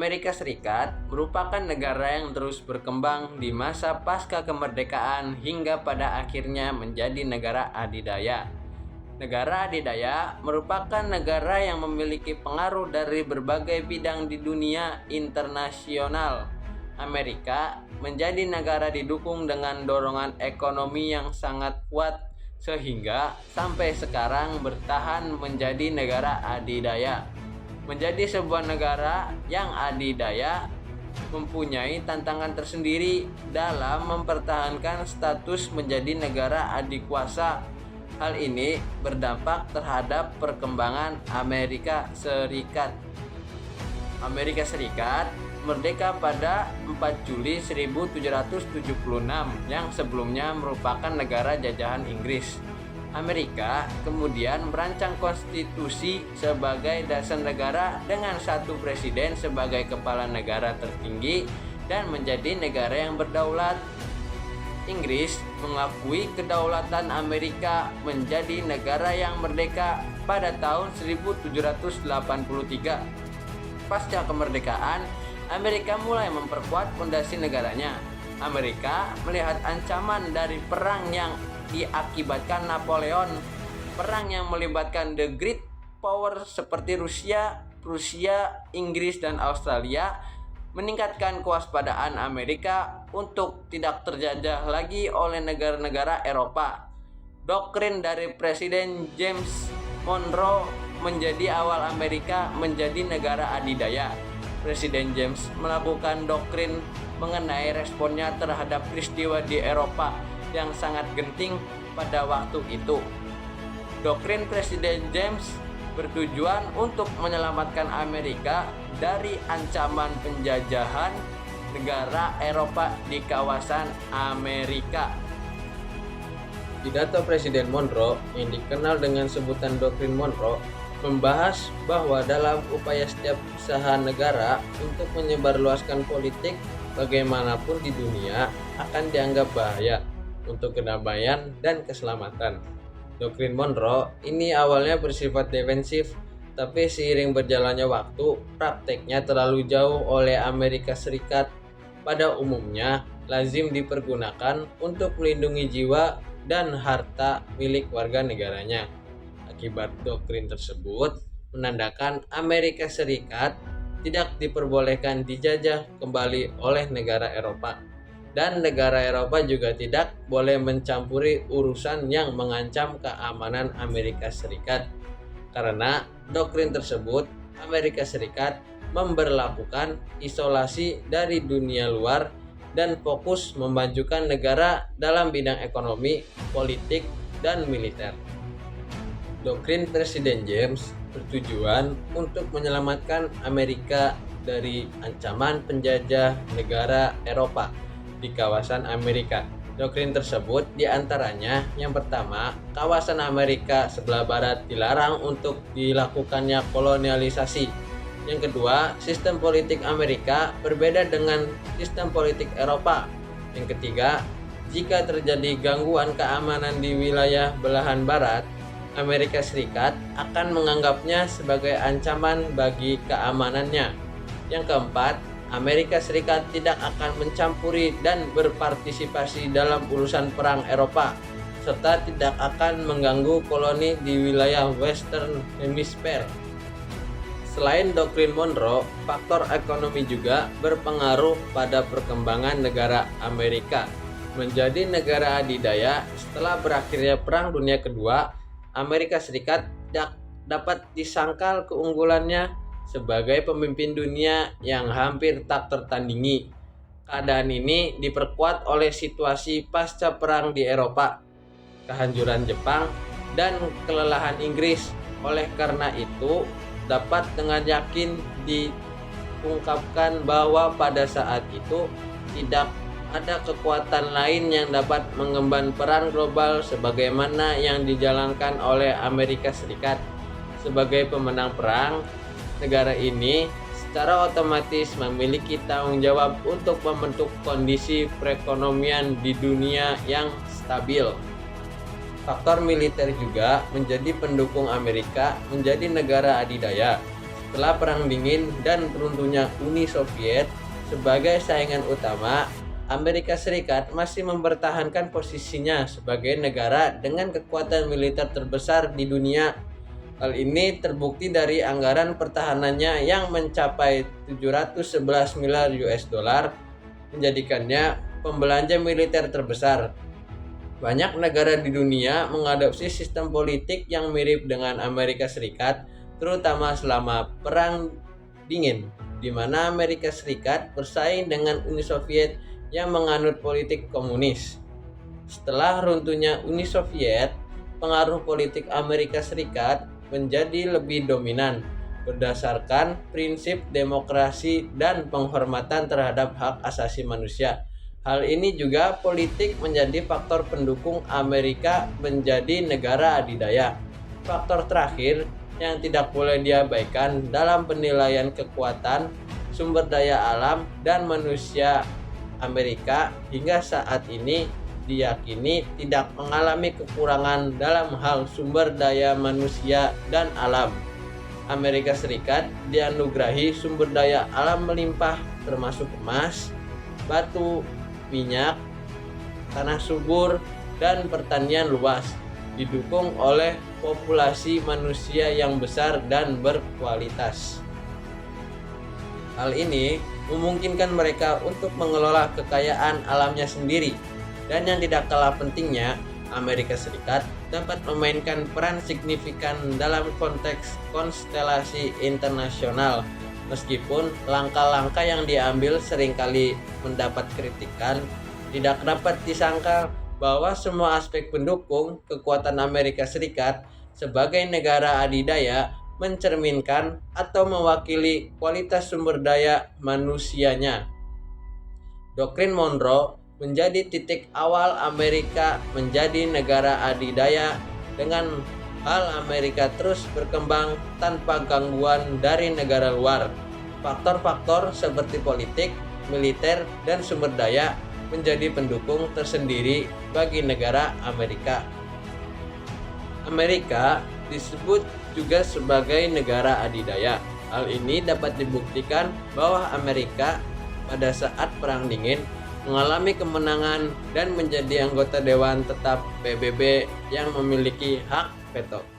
Amerika Serikat merupakan negara yang terus berkembang di masa pasca kemerdekaan hingga pada akhirnya menjadi negara adidaya. Negara adidaya merupakan negara yang memiliki pengaruh dari berbagai bidang di dunia internasional. Amerika menjadi negara didukung dengan dorongan ekonomi yang sangat kuat sehingga sampai sekarang bertahan menjadi negara adidaya. Menjadi sebuah negara yang adidaya mempunyai tantangan tersendiri dalam mempertahankan status menjadi negara adikuasa. Hal ini berdampak terhadap perkembangan Amerika Serikat. Amerika Serikat merdeka pada 4 Juli 1776 yang sebelumnya merupakan negara jajahan Inggris. Amerika kemudian merancang konstitusi sebagai dasar negara dengan satu presiden sebagai kepala negara tertinggi dan menjadi negara yang berdaulat. Inggris mengakui kedaulatan Amerika menjadi negara yang merdeka pada tahun 1783. Pasca kemerdekaan, Amerika mulai memperkuat fondasi negaranya. Amerika melihat ancaman dari perang yang diakibatkan Napoleon, perang yang melibatkan the great power seperti Rusia, Inggris, dan Australia, meningkatkan kewaspadaan Amerika untuk tidak terjajah lagi oleh negara-negara Eropa. Doktrin dari Presiden James Monroe menjadi awal Amerika menjadi negara adidaya. Presiden James melakukan doktrin mengenai responnya terhadap peristiwa di Eropa yang sangat genting pada waktu itu. Doktrin Presiden James bertujuan untuk menyelamatkan Amerika dari ancaman penjajahan negara Eropa di kawasan Amerika. Pidato Presiden Monroe yang dikenal dengan sebutan Doktrin Monroe membahas bahwa dalam upaya setiap usaha negara untuk menyebarluaskan politik bagaimanapun di dunia akan dianggap bahaya untuk kedamaian dan keselamatan. Doktrin Monroe ini awalnya bersifat defensif, tapi seiring berjalannya waktu, prakteknya terlalu jauh oleh Amerika Serikat. Pada umumnya, lazim dipergunakan untuk melindungi jiwa dan harta milik warga negaranya. Akibat doktrin tersebut, menandakan Amerika Serikat tidak diperbolehkan dijajah kembali oleh negara Eropa. Dan negara Eropa juga tidak boleh mencampuri urusan yang mengancam keamanan Amerika Serikat. Karena doktrin tersebut, Amerika Serikat memberlakukan isolasi dari dunia luar dan fokus memajukan negara dalam bidang ekonomi, politik, dan militer. Doktrin Presiden James bertujuan untuk menyelamatkan Amerika dari ancaman penjajah negara Eropa di kawasan Amerika. Doktrin tersebut diantaranya yang pertama, kawasan Amerika sebelah barat dilarang untuk dilakukannya kolonialisasi. Yang kedua, sistem politik Amerika berbeda dengan sistem politik Eropa. Yang ketiga, jika terjadi gangguan keamanan di wilayah belahan barat, Amerika Serikat akan menganggapnya sebagai ancaman bagi keamanannya. Yang keempat, Amerika Serikat tidak akan mencampuri dan berpartisipasi dalam urusan perang Eropa, serta tidak akan mengganggu koloni di wilayah Western Hemisphere. Selain doktrin Monroe, faktor ekonomi juga berpengaruh pada perkembangan negara Amerika. Menjadi negara adidaya setelah berakhirnya Perang Dunia Kedua, Amerika Serikat dapat disangkal keunggulannya sebagai pemimpin dunia yang hampir tak tertandingi. Keadaan ini diperkuat oleh situasi pasca perang di Eropa, kehancuran Jepang, dan kelelahan Inggris. Oleh karena itu, dapat dengan yakin diungkapkan bahwa pada saat itu tidak ada kekuatan lain yang dapat mengemban peran global sebagaimana yang dijalankan oleh Amerika Serikat. Sebagai pemenang perang, negara ini secara otomatis memiliki tanggung jawab untuk membentuk kondisi perekonomian di dunia yang stabil. Faktor militer juga menjadi pendukung Amerika menjadi negara adidaya. Setelah Perang Dingin dan runtuhnya Uni Soviet sebagai saingan utama, Amerika Serikat masih mempertahankan posisinya sebagai negara dengan kekuatan militer terbesar di dunia. Hal ini terbukti dari anggaran pertahanannya yang mencapai 711 miliar US dollar, menjadikannya pembelanja militer terbesar. Banyak negara di dunia mengadopsi sistem politik yang mirip dengan Amerika Serikat, terutama selama Perang Dingin, di mana Amerika Serikat bersaing dengan Uni Soviet yang menganut politik komunis. Setelah runtuhnya Uni Soviet, pengaruh politik Amerika Serikat menjadi lebih dominan berdasarkan prinsip demokrasi dan penghormatan terhadap hak asasi manusia. Hal ini juga politik menjadi faktor pendukung Amerika menjadi negara adidaya. Faktor terakhir yang tidak boleh diabaikan dalam penilaian kekuatan sumber daya alam dan manusia, Amerika hingga saat ini diyakini tidak mengalami kekurangan dalam hal sumber daya manusia dan alam. Amerika Serikat dianugerahi sumber daya alam melimpah termasuk emas, batu, minyak, tanah subur, dan pertanian luas, didukung oleh populasi manusia yang besar dan berkualitas. Hal ini memungkinkan mereka untuk mengelola kekayaan alamnya sendiri, dan yang tidak kalah pentingnya, Amerika Serikat dapat memainkan peran signifikan dalam konteks konstelasi internasional. Meskipun langkah-langkah yang diambil seringkali mendapat kritikan, tidak dapat disangka bahwa semua aspek pendukung kekuatan Amerika Serikat sebagai negara adidaya mencerminkan atau mewakili kualitas sumber daya manusianya. Doktrin Monroe menjadi titik awal Amerika menjadi negara adidaya, dengan hal Amerika terus berkembang tanpa gangguan dari negara luar. Faktor-faktor seperti politik, militer, dan sumber daya menjadi pendukung tersendiri bagi negara Amerika. Amerika disebut juga sebagai negara adidaya. Hal ini dapat dibuktikan bahwa Amerika pada saat Perang Dingin mengalami kemenangan dan menjadi anggota Dewan Tetap PBB yang memiliki hak veto.